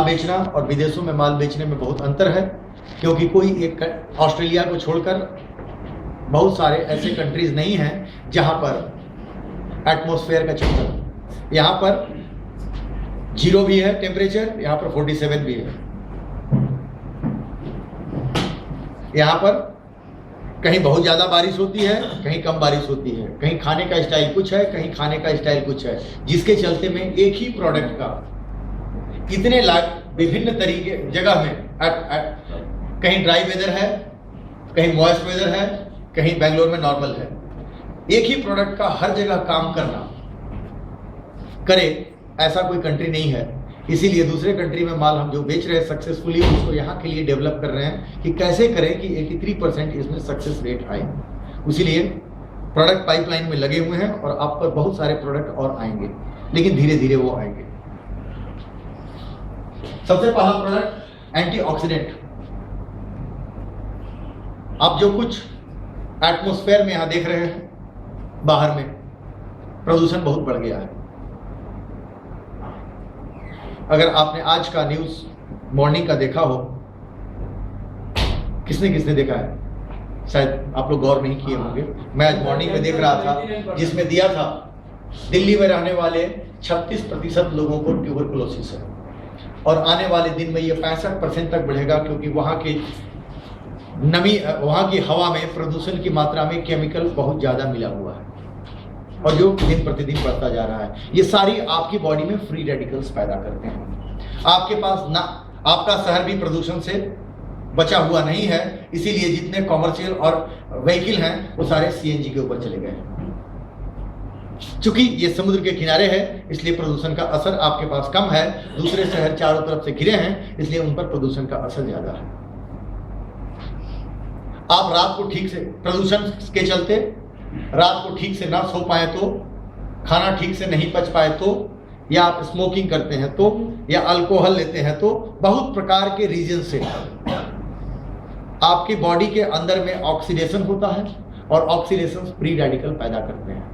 बेचना और विदेशों में माल बेचने में बहुत अंतर है, क्योंकि कोई एक ऑस्ट्रेलिया को छोड़कर बहुत सारे ऐसे कंट्रीज नहीं हैं जहां पर एटमॉस्फेयर का चक्कर, यहाँ पर 0 भी है टेम्परेचर, यहाँ पर 47 भी है। यहाँ पर कहीं बहुत ज़्यादा बारिश होती है, कहीं कम बारिश होती है, कहीं खाने का स्टाइल कुछ है, कहीं खाने का स्टाइल कुछ है, जिसके चलते में एक ही प्रोडक्ट का इतने विभिन्न तरीके जगह में कहीं ड्राई वेदर है, कहीं मॉइस्ट वेदर है, कहीं बेंगलोर में नॉर्मल है। एक ही प्रोडक्ट का हर जगह काम करे ऐसा कोई कंट्री नहीं है। इसीलिए दूसरे कंट्री में माल हम जो बेच रहे हैं सक्सेसफुली, उसको यहाँ के लिए डेवलप कर रहे हैं कि कैसे करें कि 83% इसमें सक्सेस रेट आए। इसीलिए प्रोडक्ट पाइपलाइन में लगे हुए हैं और आप पर बहुत सारे प्रोडक्ट और आएंगे, लेकिन धीरे धीरे वो आएंगे। सबसे पहला प्रोडक्ट एंटीऑक्सीडेंट। आप जो कुछ एटमॉस्फेयर में यहां देख रहे हैं, बाहर में प्रदूषण बहुत बढ़ गया है। अगर आपने आज का न्यूज मॉर्निंग का देखा हो, किसने किसने देखा है, शायद आप लोग गौर नहीं किए होंगे। मैं आज मॉर्निंग में देख रहा था, जिसमें दिया था दिल्ली में रहने वाले 36% लोगों को ट्यूबरकुलोसिस है और आने वाले दिन में ये 65% तक बढ़ेगा, क्योंकि वहाँ की हवा में प्रदूषण की मात्रा में केमिकल बहुत ज़्यादा मिला हुआ है और जो दिन प्रतिदिन बढ़ता जा रहा है। ये सारी आपकी बॉडी में फ्री रेडिकल्स पैदा करते हैं। आपके पास ना, आपका शहर भी प्रदूषण से बचा हुआ नहीं है, इसीलिए जितने कॉमर्शियल और व्हीकल हैं वो सारे सीएनजी के ऊपर चले गए हैं। चूंकि ये समुद्र के किनारे है, इसलिए प्रदूषण का असर आपके पास कम है। दूसरे शहर चारों तरफ से घिरे हैं, इसलिए उन पर प्रदूषण का असर ज्यादा है। आप रात को ठीक से प्रदूषण के चलते रात को ठीक से ना सो पाए तो, खाना ठीक से नहीं पच पाए तो, या आप स्मोकिंग करते हैं तो, या अल्कोहल लेते हैं तो, बहुत प्रकार के रीजन से आपकी बॉडी के अंदर में ऑक्सीडेशन होता है और ऑक्सीडेशन फ्री रेडिकल पैदा करते हैं,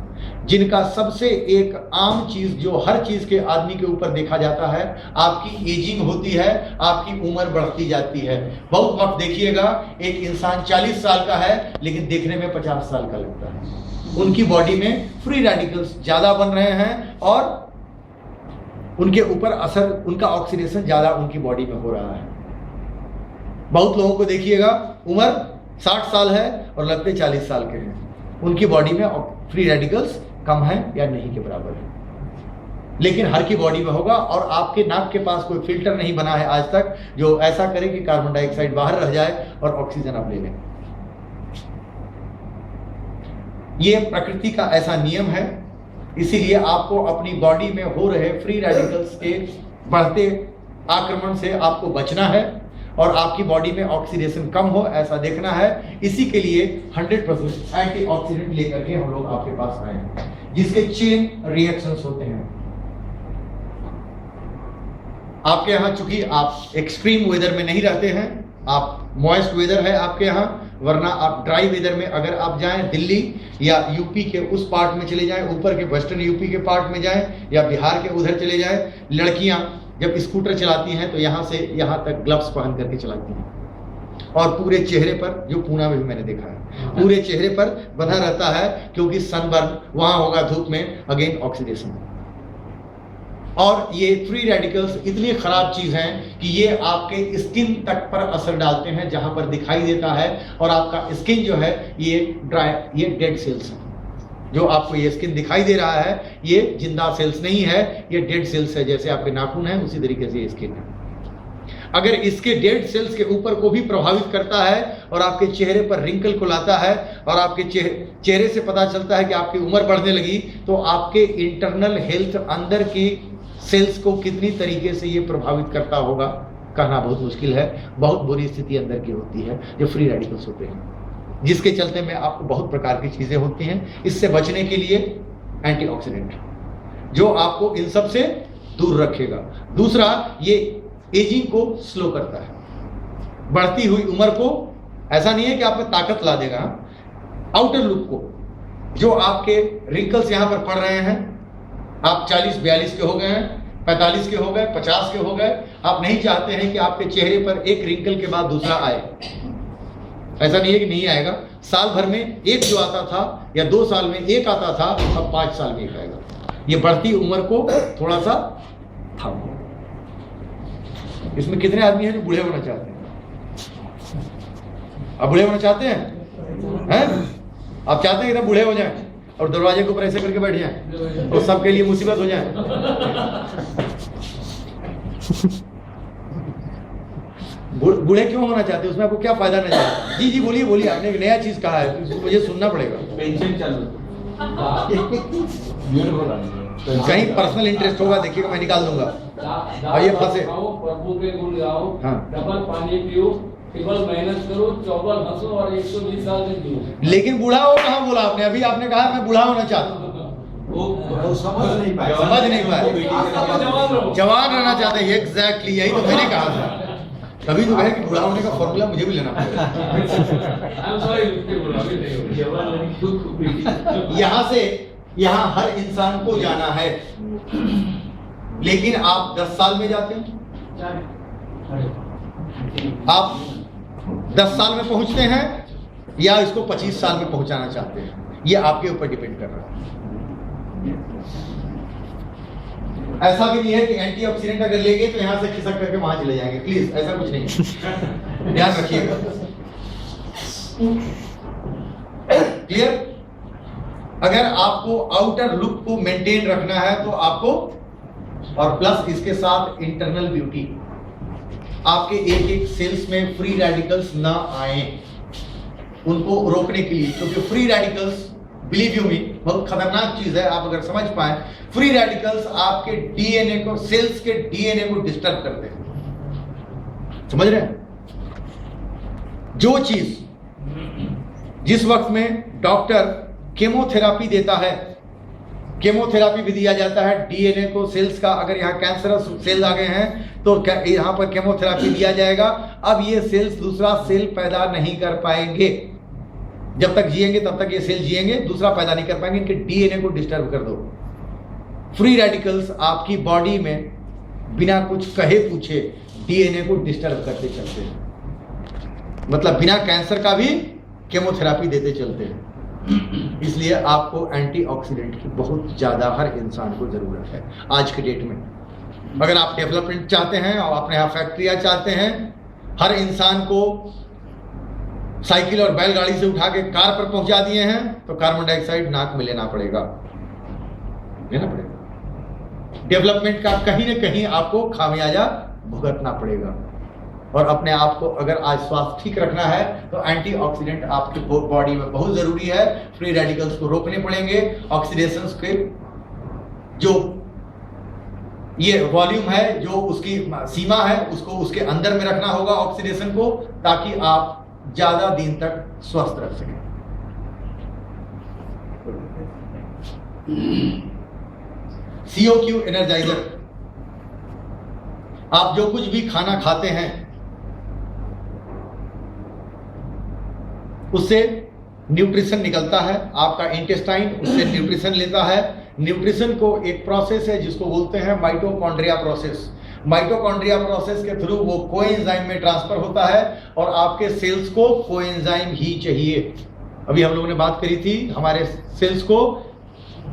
जिनका सबसे एक आम चीज जो हर चीज के आदमी के ऊपर देखा जाता है, आपकी एजिंग होती है, आपकी उम्र बढ़ती जाती है। बहुत वक्त देखिएगा एक इंसान 40 साल का है लेकिन देखने में 50 साल का लगता है। उनकी बॉडी में फ्री रेडिकल्स ज्यादा बन रहे हैं और उनके ऊपर असर, उनका ऑक्सीडेशन ज्यादा उनकी बॉडी में हो रहा है। बहुत लोगों को देखिएगा उम्र 60 साल है और लगते 40 साल के हैं, उनकी बॉडी में फ्री रेडिकल्स कम है या नहीं के बराबर है। लेकिन हर की बॉडी में होगा और आपके नाक के पास कोई फिल्टर नहीं बना है आज तक जो ऐसा करे कि कार्बन डाइऑक्साइड बाहर रह जाए और ऑक्सीजन आप ले लें। ये प्रकृति का ऐसा नियम है, इसीलिए आपको अपनी बॉडी में हो रहे फ्री रेडिकल्स के बढ़ते आक्रमण से आपको बचना है और आपकी बॉडी में ऑक्सीडेशन कम हो ऐसा देखना है। इसी के लिए 100% एंटीऑक्सीडेंट लेकर के हम लोग आपके पास आए हैं, जिसके चेन रिएक्शंस होते हैं। आपके यहाँ चूंकि आप एक्सट्रीम वेदर में नहीं रहते हैं, आप मॉइस्ट वेदर है आपके यहाँ, वरना आप ड्राई वेदर में अगर आप जाएं दिल्ली या यूपी के उस पार्ट में चले जाएं, ऊपर के वेस्टर्न यूपी के पार्ट में जाएं या बिहार के उधर चले जाएं, लड़कियां जब स्कूटर चलाती हैं तो यहाँ से यहाँ तक ग्लव्स पहन करके चलाती हैं और पूरे चेहरे पर, जो पूना में भी मैंने देखा है, पूरे चेहरे पर बंधा रहता है, क्योंकि सनबर्न वहां होगा धूप में, अगेन ऑक्सीडेशन। और ये फ्री रेडिकल्स इतनी खराब चीज हैं कि ये आपके स्किन तक पर असर डालते हैं, जहां पर दिखाई देता है और आपका स्किन जो है ये डेड सेल्स है। जो आपको ये स्किन दिखाई दे रहा है ये जिंदा सेल्स नहीं है, ये डेड सेल्स है। जैसे आपके नाखून है उसी तरीके से ये स्किन है। अगर इसके डेड सेल्स के ऊपर को भी प्रभावित करता है और आपके चेहरे पर रिंकल को लाता है और आपके चेहरे से पता चलता है कि आपकी उम्र बढ़ने लगी, तो आपके इंटरनल हेल्थ, अंदर की सेल्स को कितनी तरीके से ये प्रभावित करता होगा कहना बहुत मुश्किल है। बहुत बुरी स्थिति अंदर की होती है जो फ्री रेडिकल्स होते हैं, जिसके चलते में आपको बहुत प्रकार की चीजें होती हैं। इससे बचने के लिए एंटीऑक्सीडेंट जो आपको इन सब से दूर रखेगा। दूसरा, ये एजिंग को स्लो करता है, बढ़ती हुई उम्र को, ऐसा नहीं है कि आप में ताकत ला देगा, आउटर लुक को, जो आपके रिंकल्स यहां पर पड़ रहे हैं, आप 40-42 के हो गए हैं, 45 के हो गए, 50 के हो गए, आप नहीं चाहते हैं कि आपके चेहरे पर एक रिंकल के बाद दूसरा आए। ऐसा नहीं है कि नहीं आएगा, साल भर में एक जो आता था या 2 साल में एक आता था, अब 5 साल में एक आएगा। ये बढ़ती उम्र को थोड़ा सा थामो। इसमें कितने आदमी हैं जो बूढ़े होना चाहते हैं? आप बूढ़े होना चाहते हैं? आप चाहते हैं कि बूढ़े हो जाएं और दरवाजे के ऊपर ऐसे करके बैठ जाएं और सबके लिए मुसीबत हो जाए? बूढ़े क्यों होना चाहते हैं? उसमें आपको क्या फायदा नजर आता है? जी जी बोलिए बोलिए, आपने एक नया चीज कहा है, तो मुझे सुनना पड़ेगा। पेंशन चालू कहीं पर्सनल इंटरेस्ट होगा, देखिएगा मैं निकाल दूंगा। और ये फंसे प्रभु के गुण गाओ, हाँ। डबल पानी पियो, केवल मेहनत करो, चौबल हंसो और 120 साल तक जियो। लेकिन बूढ़ा हो कहाँ बोला आपने? अभी आपने कहा मैं बूढ़ा होना चाहता हूँ। वो समझ नहीं पाए, जवान रहना चाहते हैं। एग्जैक्टली यही तो मैंने कहा था। तभी तो कहे कि बूढ़ा होने का फॉर्मूला मुझे भी लेना पड़ेगा। यहाँ से यहाँ हर इंसान को जाना है, लेकिन आप 10 साल में जाते हैं, आप 10 साल में पहुंचते हैं या इसको 25 साल में पहुंचाना चाहते हैं, ये आपके ऊपर डिपेंड कर रहा है। ऐसा भी नहीं है कि एंटीऑक्सीडेंट अगर लेंगे तो यहां से खिसक करके वहां चले जाएंगे, प्लीज ऐसा कुछ नहीं, ध्यान रखिएगा। क्लियर? अगर आपको आउटर लुक को मेंटेन रखना है तो आपको, और प्लस इसके साथ इंटरनल ब्यूटी, आपके एक एक सेल्स में फ्री रेडिकल्स ना आए, उनको रोकने के लिए, क्योंकि फ्री रेडिकल्स बिलीव यू मी बहुत खतरनाक चीज है। आप अगर समझ पाए, फ्री रेडिकल्स आपके डीएनए को, सेल्स के डीएनए को डिस्टर्ब करते हैं। समझ रहे हैं? जो चीज जिस वक्त में डॉक्टर केमोथेरापी देता है, केमोथेरापी भी दिया जाता है डीएनए को, सेल्स का, अगर यहाँ कैंसरस सेल आ गए हैं तो यहाँ पर केमोथेरापी दिया जाएगा। अब ये सेल्स दूसरा सेल पैदा नहीं कर पाएंगे, जब तक जिएंगे तब तक ये सेल जिएंगे, दूसरा पैदा नहीं कर पाएंगे। इनके डीएनए को डिस्टर्ब कर दो। फ्री रेडिकल्स आपकी बॉडी में बिना कुछ कहे पूछे डीएनए को डिस्टर्ब करते चलते हैं, मतलब बिना कैंसर का भी केमोथेरापी देते चलते हैं। इसलिए आपको एंटीऑक्सीडेंट की बहुत ज्यादा हर इंसान को जरूरत है आज के डेट में। अगर आप डेवलपमेंट चाहते हैं और अपने यहाँ फैक्ट्रियां चाहते हैं, हर इंसान को साइकिल और बैलगाड़ी से उठा के कार पर पहुंचा दिए हैं, तो कार्बन डाइऑक्साइड नाक में लेना पड़ेगा। डेवलपमेंट का कहीं ना कहीं आपको खामियाजा भुगतना पड़ेगा। और अपने आप को अगर आज स्वास्थ्य ठीक रखना है तो एंटीऑक्सीडेंट आपकी बॉडी में बहुत जरूरी है। फ्री रेडिकल्स को रोकने पड़ेंगे, ऑक्सीडेशन के जो ये वॉल्यूम है, जो उसकी सीमा है, उसको उसके अंदर में रखना होगा ऑक्सीडेशन को, ताकि आप ज्यादा दिन तक स्वस्थ रह सकें। CO2 एनर्जाइजर, आप जो कुछ भी खाना खाते हैं उससे न्यूट्रिशन निकलता है, आपका इंटेस्टाइन उससे न्यूट्रिशन लेता है। न्यूट्रिशन को एक प्रोसेस है जिसको बोलते हैं माइटोकॉन्ड्रिया प्रोसेस। माइटोकॉन्ड्रिया प्रोसेस के थ्रू वो कोएंजाइम में ट्रांसफर होता है और आपके सेल्स को कोएंजाइम ही चाहिए। अभी हम लोगों ने बात करी थी, हमारे सेल्स को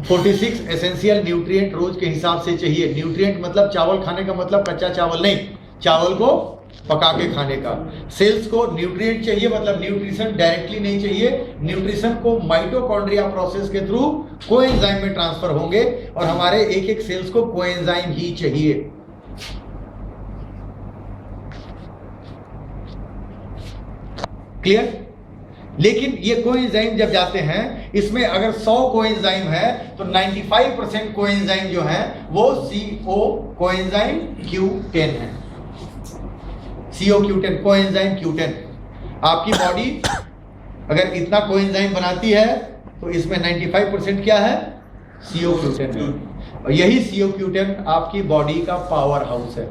46 एसेंशियल न्यूट्रिएंट रोज के हिसाब से चाहिए। न्यूट्रिएंट मतलब चावल खाने का मतलब कच्चा चावल नहीं, चावल को पका के खाने का। सेल्स को न्यूट्रिएंट चाहिए, मतलब न्यूट्रिशन डायरेक्टली नहीं चाहिए, न्यूट्रिशन को माइटोकॉन्ड्रिया प्रोसेस के थ्रू कोएंजाइम में ट्रांसफर होंगे और हमारे एक एक सेल्स को कोएंजाइम ही चाहिए। क्लियर? लेकिन ये कोएंजाइम जब जाते हैं, इसमें अगर 100 कोएंजाइम है तो 95% कोएंजाइम जो है वो CO कोएंजाइम Q10 है। CO-Q10 coenzyme Q10। आपकी बॉडी अगर इतना कोएंजाइम बनाती है तो इसमें 95% क्या है? CO-Q10 है। और यही CO-Q10 आपकी बॉडी का पावर हाउस है।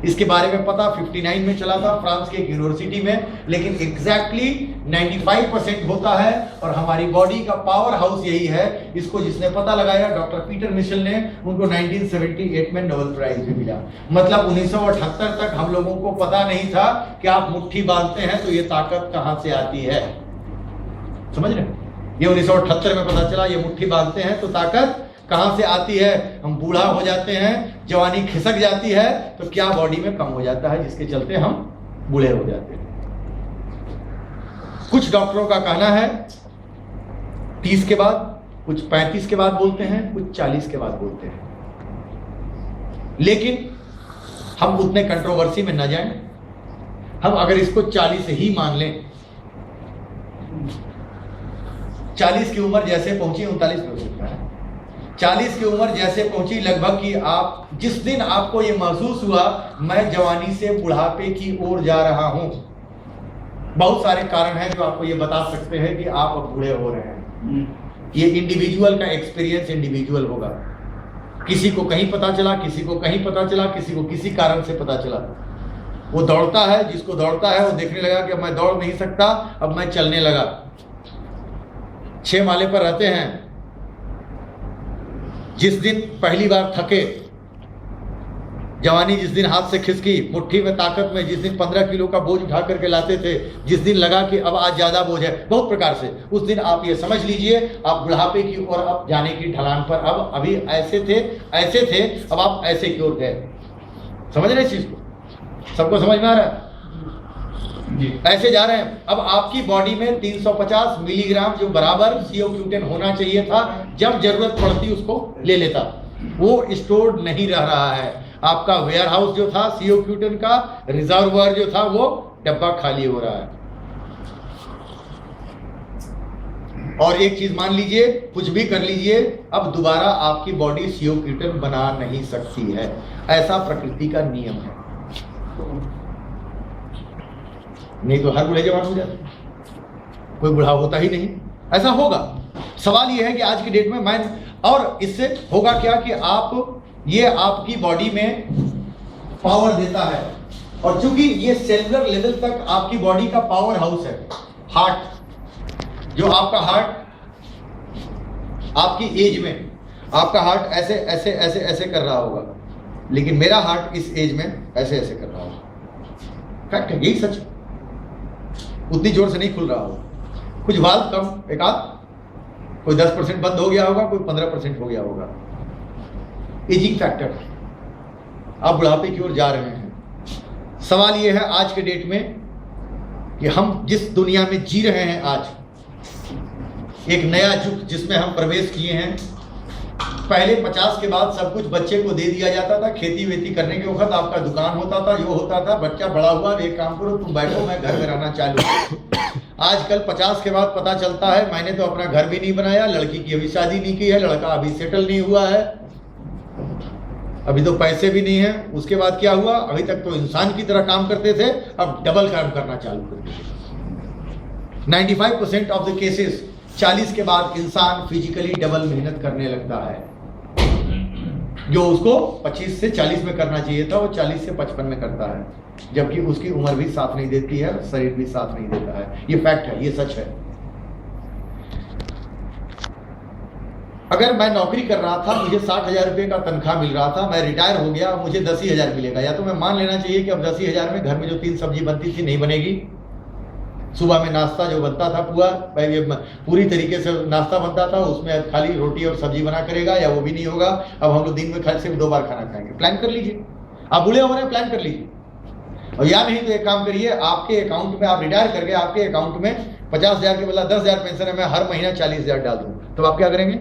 इसके बारे में पता 59 में चला था फ्रांस के एक यूनिवर्सिटी में, लेकिन एग्जैक्टली 95% होता है। और हमारी बॉडी का पावर हाउस यही है। इसको जिसने पता लगाया डॉक्टर पीटर मिशेल ने, उनको 1978 में नोबेल प्राइज भी मिला। मतलब 1978 तक हम लोगों को पता नहीं था कि आप मुट्ठी बांधते हैं तो ये ताकत कहां से आती है। समझ रहे? ये 1978 में पता चला ये मुट्ठी बांधते हैं तो ताकत कहां से आती है। हम बूढ़ा हो जाते हैं, जवानी खिसक जाती है तो क्या बॉडी में कम हो जाता है, जिसके चलते हम बूढ़े हो जाते हैं। कुछ डॉक्टरों का कहना है 30 के बाद, कुछ 35 के बाद बोलते हैं, कुछ 40 के बाद बोलते हैं। लेकिन हम उतने कंट्रोवर्सी में न जाएं। हम अगर इसको 40 ही मान लें, 40 की उम्र जैसे पहुंची, 39 में हो सकता है, 40 की उम्र जैसे पहुंची लगभग कि आप जिस दिन आपको यह महसूस हुआ मैं जवानी से बुढ़ापे की ओर जा रहा हूं, बहुत सारे कारण हैं जो आपको ये बता सकते हैं कि आप अब बूढ़े हो रहे हैं। ये इंडिविजुअल का एक्सपीरियंस इंडिविजुअल होगा। किसी को कहीं पता चला, किसी को कहीं पता चला, किसी को किसी कारण से पता चला। वो दौड़ता है, जिसको दौड़ता है वो देखने लगा कि अब मैं दौड़ नहीं सकता, अब मैं चलने लगा। 6 माले पर रहते हैं, जिस दिन पहली बार थके, जवानी जिस दिन हाथ से खिसकी, मुट्ठी में ताकत में जिस दिन 15 किलो का बोझ उठा करके लाते थे, जिस दिन लगा कि अब आज ज्यादा बोझ है, बहुत प्रकार से, उस दिन आप ये समझ लीजिए आप बुढ़ापे की ओर अब जाने की ढलान पर, अब अभी ऐसे थे अब आप ऐसे की ओर गए। समझ रहे इस चीज को? सबको समझ में आ रहा है? ऐसे जा रहे हैं। अब आपकी बॉडी में 350 मिलीग्राम जो बराबर CO-Q10 होना चाहिए था, जब जरूरत पड़ती उसको ले लेता, वो स्टोर्ड नहीं रह रहा है। आपका वेयर हाउस जो था CO-Q10 का, रिजर्वर जो था वो डब्बा खाली हो रहा है। और एक चीज मान लीजिए, कुछ भी कर लीजिए, अब दोबारा आपकी बॉडी CO-Q10 बना नहीं सकती है। ऐसा प्रकृति का नियम है। नहीं तो हर बूढ़े जवान हो जाते, कोई बूढ़ा होता ही नहीं। ऐसा होगा। सवाल यह है कि आज की डेट में मैं, और इससे होगा क्या कि आप, ये आपकी बॉडी में पावर देता है। और चूंकि ये सेलुलर लेवल तक आपकी बॉडी का पावर हाउस है। हार्ट, जो आपका हार्ट आपकी एज में, आपका हार्ट ऐसे ऐसे ऐसे ऐसे कर रहा होगा, लेकिन मेरा हार्ट इस एज में ऐसे ऐसे कर रहा होगा। फैक्ट है, यही सच है। उतनी जोर से नहीं खुल रहा होगा, कुछ वाल्व कम, एक आध, कोई 10% बंद हो गया होगा, कोई 15% हो गया होगा। एजिंग फैक्टर, आप बुढ़ापे की ओर जा रहे हैं। सवाल यह है आज के डेट में कि हम जिस दुनिया में जी रहे हैं आज, एक नया युग जिसमें हम प्रवेश किए हैं। पहले 50 के बाद सब कुछ बच्चे को दे दिया जाता था। खेती वेती करने के वक्त आपका दुकान होता था, जो होता था, बच्चा बड़ा हुआ, एक काम करो तुम बैठो, मैं घर में रहना चालू। आजकल 50 के बाद पता चलता है मैंने तो अपना घर भी नहीं बनाया, लड़की की अभी शादी नहीं की है, लड़का अभी सेटल नहीं हुआ है, अभी तो पैसे भी नहीं है। उसके बाद क्या हुआ, अभी तक तो इंसान की तरह काम करते थे, अब डबल काम करना चालू कर दिया। 95% ऑफ द केसेस 40 के बाद इंसान फिजिकली डबल मेहनत करने लगता है। जो उसको 25 से 40 में करना चाहिए था, वो 40 से 55 में करता है, जबकि उसकी उम्र भी साथ नहीं देती है, शरीर भी साथ नहीं देता है। ये फैक्ट है, ये सच है। अगर मैं नौकरी कर रहा था, मुझे 60,000 रुपये का तनख्वाह मिल रहा था, मैं रिटायर हो गया, मुझे 10,000 मिलेगा, या तो मैं मान लेना चाहिए कि अब 10,000 में घर में जो 3 सब्जी बनती थी नहीं बनेगी। सुबह में नाश्ता जो बनता था पूरी तरीके से नाश्ता बनता था, उसमें खाली रोटी और सब्जी बना करेगा, या वो भी नहीं होगा। अब हम लोग दिन में सिर्फ 2 बार खाना खाएंगे। प्लान कर लीजिए, आप बूढ़े हो रहे हैं, प्लान कर लीजिए। और या नहीं तो एक काम करिए, आपके अकाउंट में, आप रिटायर करके आपके अकाउंट में 50,000 के बदला 10,000 पेंशन है, मैं हर महीना 40,000 डाल दूं, तो आप क्या करेंगे?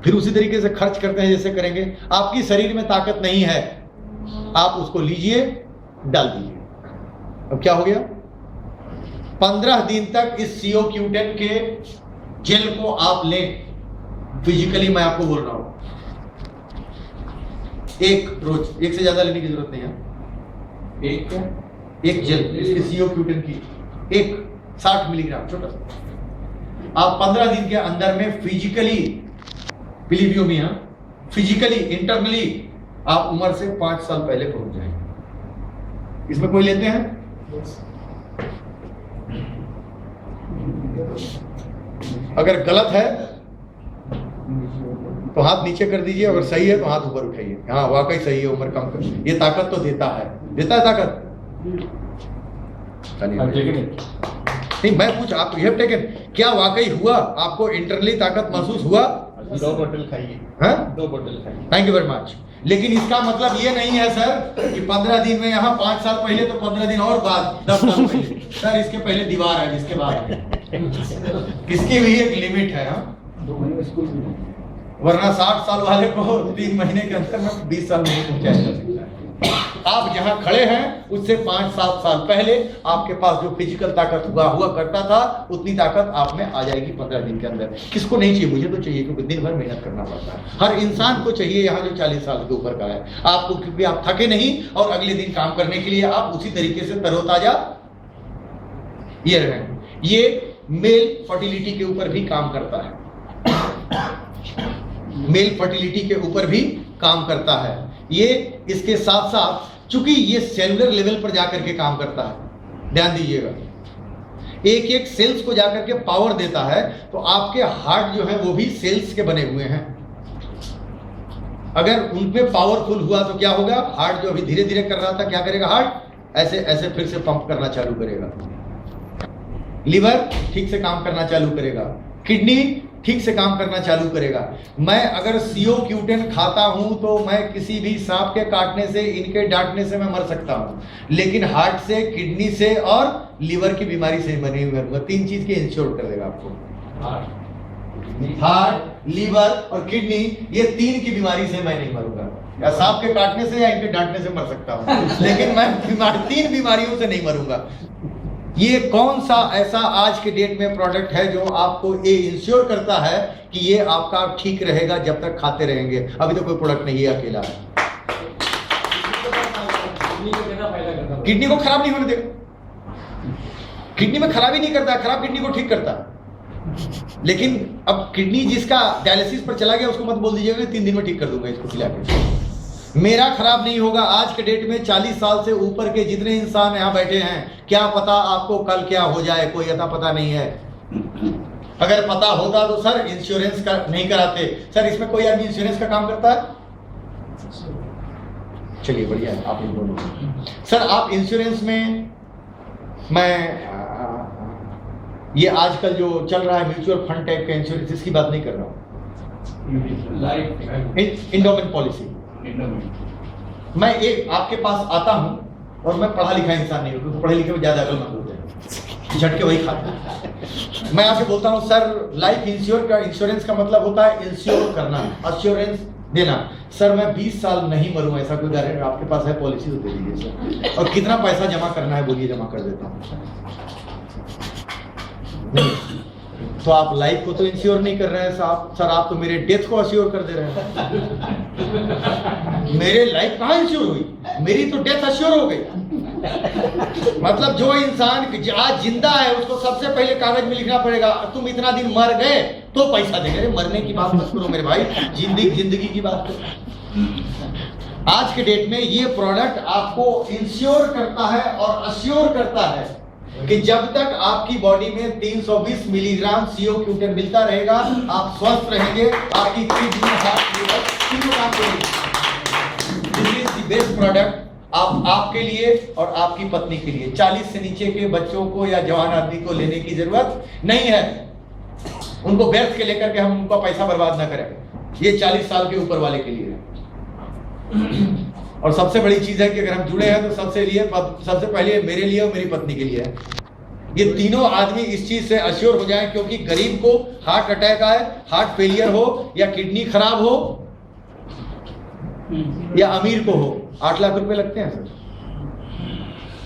फिर उसी तरीके से खर्च करते हैं जैसे करेंगे। आपकी शरीर में ताकत नहीं है, आप उसको लीजिए, डाल दीजिए। अब क्या हो गया? 15 दिन तक इस CO-Q10 के जेल को आप लें। फिजिकली मैं आपको बोल रहा हूं, एक रोज, एक से ज्यादा लेने की जरूरत नहीं है। एक जेल इसकी CO-Q10 की, एक 60 मिलीग्राम छोटा सा, आप 15 दिन के अंदर में physically, believe you me, physically, internally आप उम्र से 5 साल पहले पहुंच जाएंगे। इसमें कोई लेते हैं? अगर गलत है तो हाथ नीचे कर दीजिए, अगर सही है तो हाथ ऊपर उठाइए। हाँ वाकई सही है, उम्र कम कर, ये ताकत तो देता है ताकत। नहीं मैं पूछ, आप यू हैव टेकन, क्या वाकई हुआ? आपको इंटरनली ताकत महसूस हुआ? 2 बोतल खाइए। हाँ 2 बोतल खाइए। Thank you very much. लेकिन इसका मतलब ये नहीं है सर कि 15 दिन में, यहाँ 5 साल पहले तो 15 दिन और बाद 10 साल पहले। सर इसके पहले दीवार है, जिसके बाद किसकी भी एक लिमिट है। हाँ 2 महीने स्कूल में, वरना 60 साल वाले को 3 महीने के अंदर में 20 साल नहीं पहुंचाया जा सकता है। आप जहां खड़े हैं उससे 5-7 साल पहले आपके पास जो फिजिकल ताकत हुआ करता था, उतनी ताकत आप में आ जाएगी 15 दिन के अंदर। किसको नहीं चाहिए? मुझे तो चाहिए, क्योंकि दिन भर मेहनत करना पड़ता है। हर इंसान को चाहिए, यहाँ जो 40 साल के ऊपर का है आपको, क्योंकि आप थके नहीं और अगले दिन काम करने के लिए आप उसी तरीके से तरोताजा ये रहें। ये मेल फर्टिलिटी के ऊपर भी काम करता है, मेल फर्टिलिटी के ऊपर भी काम करता है ये। इसके साथ साथ चूंकि ये सेलुलर लेवल पर जाकर के काम करता है, ध्यान दीजिएगा, एक सेल्स को जाकर के पावर देता है। तो आपके हार्ट जो है वो भी सेल्स के बने हुए हैं। अगर उनपे पावरफुल हुआ तो क्या होगा? हार्ट जो अभी धीरे धीरे कर रहा था, क्या करेगा? हार्ट ऐसे ऐसे फिर से पंप करना चालू करेगा। लिवर ठीक से काम करना चालू करेगा, किडनी ठीक से काम करना चालू करेगा। मैं अगर CO-Q10 खाता हूं तो मैं किसी भी सांप के काटने से, इनके डांटने से मैं मर सकता हूं, लेकिन हार्ट से, किडनी से और लिवर की बीमारी से मैं नहीं मरूंगा। 3 चीज के इंश्योर कर देगा आपको, हार्ट, लिवर और किडनी, ये 3 की बीमारी से मैं नहीं मरूंगा। या सांप के काटने से या इनके डांटने से मर सकता हूं, लेकिन मैं 3 बीमारियों से नहीं मरूंगा। ये कौन सा ऐसा आज के डेट में प्रोडक्ट है जो आपको ये इंश्योर करता है कि ये आपका ठीक रहेगा जब तक खाते रहेंगे? अभी तो कोई प्रोडक्ट नहीं है, अकेला है। किडनी को खराब नहीं होने देगा, किडनी में खराबी नहीं करता, खराब किडनी को ठीक करता। लेकिन अब किडनी जिसका डायलिसिस पर चला गया उसको मत बोल दीजिएगा 3 दिन में ठीक कर दूंगा इसको खिला के। मेरा खराब नहीं होगा। आज के डेट में 40 साल से ऊपर के जितने इंसान यहाँ बैठे हैं, क्या पता आपको कल क्या हो जाए, कोई अता पता नहीं है। अगर पता होता तो सर इंश्योरेंस का नहीं कराते। सर इसमें कोई आदमी इंश्योरेंस का काम करता है? चलिए बढ़िया है, आप बोलो सर। आप इंश्योरेंस में, मैं ये आजकल जो चल रहा है म्यूचुअल फंड टाइप का इंश्योरेंस, इसकी बात नहीं कर रहा हूँ। इंडोमेंट पॉलिसी, मैं एक आपके पास आता हूं और मैं पढ़ा लिखा इंसान नहीं हूं, क्योंकि पढ़े लिखे में ज्यादा अकल मत होते हैं, झटके वही खाते हैं। मैं आपसे बोलता हूं सर, लाइफ इंश्योरेंस का मतलब होता है इंश्योर करना, अश्योरेंस देना। सर मैं 20 साल नहीं मरूं, ऐसा कोई गारंटी आपके पास है? पॉलिसी तो दे दीजिए सर। और कितना पैसा जमा करना है बोलिए, जमा कर देता हूं। तो आप लाइफ को तो इंश्योर नहीं कर रहे हैं साहब। सर आप तो मेरे डेथ को अश्योर कर दे रहे हैं। मेरे लाइफ कहाँ इंश्योर हुई? मेरी तो डेथ अश्योर हो गई। मतलब जो इंसान आज जिंदा है उसको सबसे पहले कागज में लिखना पड़ेगा तुम इतना दिन मर गए तो पैसा देंगे। मरने की बात मत करो मेरे भाई, जिंदगी की बात करो। आज के डेट में ये प्रोडक्ट आपको इंश्योर करता है और अश्योर करता है कि जब तक आपकी बॉडी में 320 मिलीग्राम CO-Q10 मिलता रहेगा, आप स्वस्थ रहेंगे। आपकी किडनी, हार्ट, लिवर तीनों काम करेंगे। This is the best product आपके लिए और आपकी पत्नी के लिए। 40 से नीचे के बच्चों को या जवान आदमी को लेने की जरूरत नहीं है। उनको व्यर्थ के लेकर के हम उनका पैसा बर्बाद ना करें। ये 40 साल के ऊपर वाले के लिए है। और सबसे बड़ी चीज है कि अगर हम जुड़े हैं तो सबसे पहले मेरे लिए और मेरी पत्नी के लिए है। ये तीनों आदमी इस चीज से अश्योर हो जाएं, क्योंकि गरीब को हार्ट अटैक आए, हार्ट फेलियर हो या किडनी खराब हो या अमीर को हो, 8 लाख रुपए लगते हैं सर।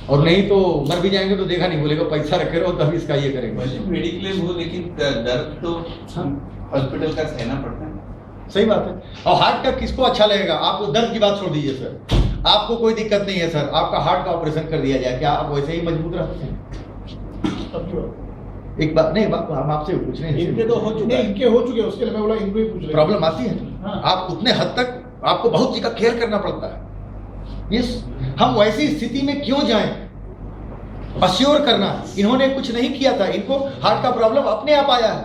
और नहीं तो मर भी जाएंगे तो देखा नहीं बोलेगा पैसा रखे रहो तभी इसका ये करेंगे। मेडिक्लेम हो लेकिन दर्द तो हॉस्पिटल का सहना पड़ता है। सही बात है। और हार्ट का किसको अच्छा लगेगा? आपको दर्द की बात छोड़ दीजिए सर, आपको कोई दिक्कत नहीं है सर, आपका हार्ट का ऑपरेशन कर दिया जाए, क्या आप वैसे ही मजबूत रहते हैं? एक बात नहीं, हम आपसे पूछ रहे हैं। इनके तो हो चुके हैं, इनके हो चुके हैं, उसके लिए मैं बोला इनको ही पूछ रहे। प्रॉब्लम आती है हाँ। आप उतने हद तक आपको बहुत चीज का केयर करना पड़ता है। यस, हम वैसी स्थिति में क्यों जाएं? अश्योर करना, इन्होंने कुछ नहीं किया था, इनको हार्ट का प्रॉब्लम अपने आप आया है।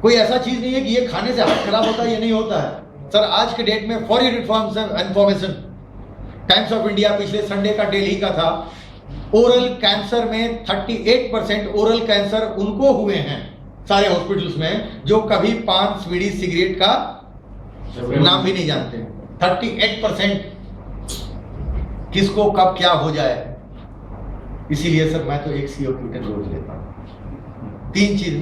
कोई ऐसा चीज नहीं है कि ये खाने से हार्ट खराब होता है, ये नहीं होता है सर। आज के डेट में for your information, times of India पिछले संडे का दिल्ली का था, ओरल कैंसर में 38% ओरल कैंसर उनको हुए हैं सारे हॉस्पिटल्स में जो कभी पान, बीड़ी, सिगरेट का नाम भी नहीं जानते। 38% किसको कब क्या हो जाए। इसीलिए सर मैं तो एक CO2 रोज लेता हूँ। 3 चीज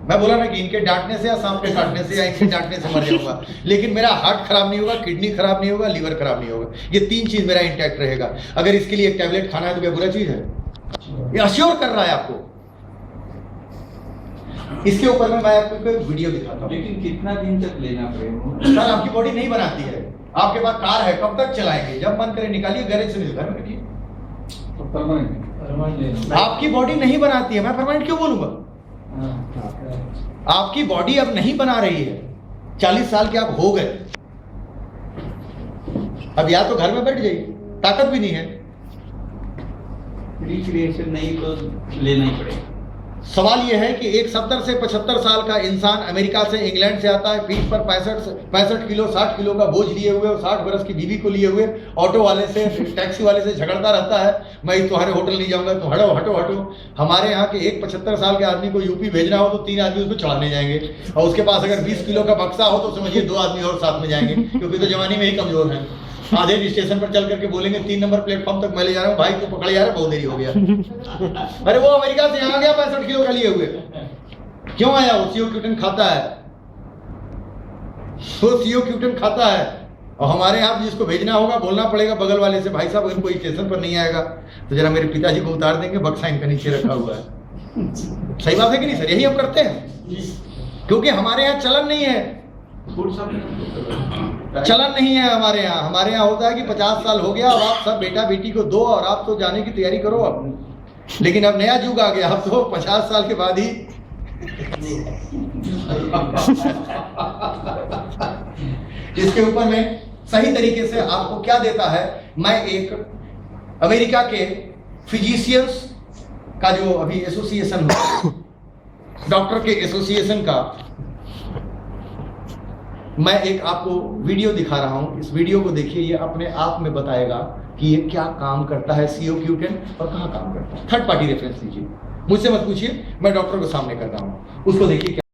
मैं बोला ना कि इनके डांटने से या सांप के काटने से या इनके डांटने से मर जाऊंगा, लेकिन मेरा हार्ट खराब नहीं होगा, किडनी खराब नहीं होगा, लीवर खराब नहीं होगा। ये 3 चीज मेरा इंटैक्ट रहेगा। अगर इसके लिए एक टैबलेट खाना है तो क्या बुरा चीज है? ये अश्योर कर रहा है आपको। इसके ऊपर में मैं आपको एक वीडियो दिखाता हूँ। लेकिन कितना दिन तक लेना पड़ेगा? सर आपकी बॉडी नहीं बनाती है। आपके पास कार है, कब तक चलाएंगे? जब मन करे निकालिए, गैरेज से घर में रखिए। आपकी बॉडी नहीं बनाती है, मैं परमानेंट क्यों बोलूंगा? आपकी बॉडी अब नहीं बना रही है। 40 साल के आप हो गए, अब या तो घर में बैठ जाइए, ताकत भी नहीं है। रिक्रिएशन नहीं तो लेना ही पड़ेगा। सवाल यह है कि एक 70 से 75 साल का इंसान अमेरिका से, इंग्लैंड से आता है, पीठ पर 65 किलो 60 किलो का बोझ लिए हुए और 60 बरस की बीवी को लिए हुए ऑटो वाले से, टैक्सी वाले से झगड़ता रहता है, मैं तुम्हारे होटल नहीं जाऊंगा, तुम हटो हटो हटो। हमारे यहाँ के एक 75 साल के आदमी को यूपी भेजना हो तो 3 आदमी उसको चढ़ाने जाएंगे, और उसके पास अगर 20 किलो का बक्सा हो तो समझिए 2 आदमी और साथ में जाएंगे, क्योंकि तो जवानी में ही कमजोर है। आधे स्टेशन पर चल करके बोलेंगे 3 नंबर प्लेटफॉर्म तक मैं ले जा रहा हूँ, भाई तो पकड़ जा रहा है, बहुत देरी हो गया। अरे वो अमेरिका से यहाँ गया 65 किलो का लिए हुए, क्यों आया? वो CO2 खाता है, वो CO2 खाता है। और हमारे यहाँ जिसको भेजना होगा बोलना पड़ेगा बगल वाले से, भाई साहब अगर कोई स्टेशन पर नहीं आएगा तो जरा मेरे पिताजी को उतार देंगे, बक्सा इनका नीचे रखा हुआ है। सही बात है कि नहीं सर? यही हम करते हैं, क्योंकि हमारे यहाँ चलन नहीं है, चलन नहीं है हमारे यहाँ। हमारे यहाँ होता है कि 50 साल हो गया, अब आप सब बेटा बेटी को दो और आप तो जाने की तैयारी करो अब। लेकिन अब नया युग आ गया, अब तो 50 साल के बाद ही इसके ऊपर में सही तरीके से आपको क्या देता है। मैं एक अमेरिका के फिजिशियंस का जो अभी एसोसिएशन हुआ, डॉक्टर के एसोसिएशन का, मैं एक आपको वीडियो दिखा रहा हूं। इस वीडियो को देखिए, ये अपने आप में बताएगा कि ये क्या काम करता है CO2 और कहां काम करता है। थर्ड पार्टी रेफरेंस लीजिए, मुझसे मत पूछिए, मैं डॉक्टर को सामने कर रहा हूं, उसको देखिए।